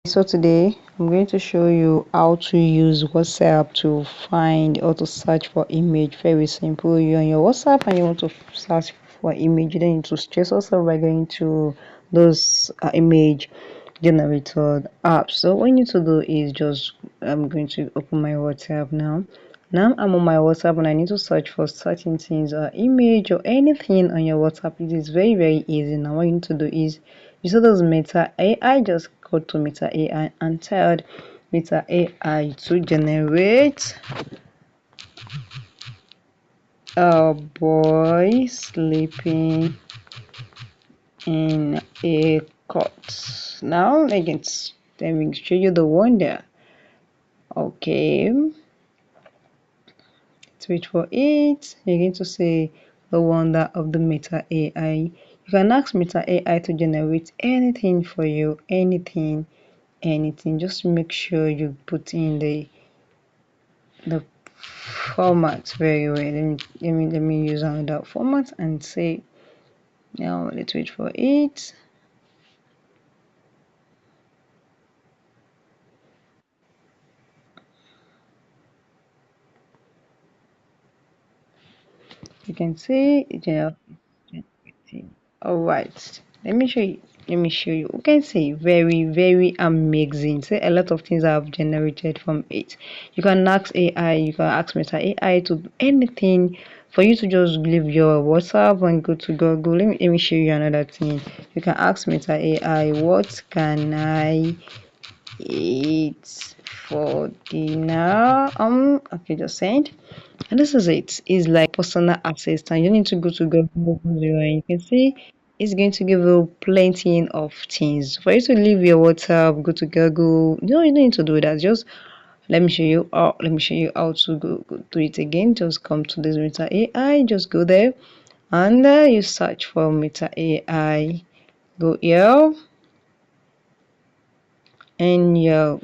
So today I'm going to show you how to use WhatsApp to find or to search for image. Very simple. You're on your WhatsApp and you want to search for image. You don't need to stress yourself by going to those image generator apps. So what you need to do is just I'm going to open my WhatsApp now. Now I'm on my WhatsApp and I need to search for certain things or image or anything on your WhatsApp. It is very easy. Now what you need to do is you see those Meta AI, just go to Meta AI and tell Meta AI to generate a boy sleeping in a cot. Now let me show you the one there. Okay, let's wait for it. You're going to say the wonder of the Meta AI. You can ask Meta AI to generate anything for you, anything, just make sure you put in the format very well. Let me use another format and say now let's wait for it. You can see yeah. All right, let me show you. You can see very amazing. Say a lot of things I've generated from it. You can ask AI, you can ask Meta AI to do anything for you to just leave your WhatsApp and go to Google. Let me show you another thing. You can ask Meta AI, what can I eat for dinner? Okay, just send. And this is it. It's like personal assistant. You need to go to Google Zero and you can see it's going to give you plenty of things. For you to leave your WhatsApp, go to Google. No, you don't need to do that. Just let me show you how to go do it again. Just come to this Meta AI, just go there and you search for Meta AI. Go here and you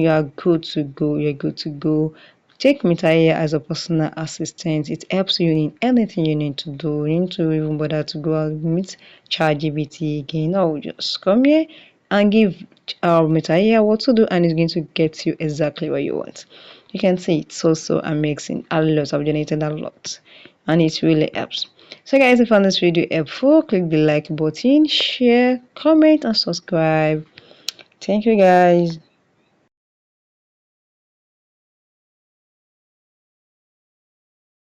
are good to go. You're good to go. Take Meta AI as a personal assistant. It helps you in anything you need to do. You need to even bother to go out meet ChatGPT again. No, just come here and give Meta AI what to do, and it's going to get you exactly what you want. You can see it's so amazing. A lot. I've generated a lot, and it really helps. So guys, if you found this video helpful, click the like button, share, comment, and subscribe. Thank you guys.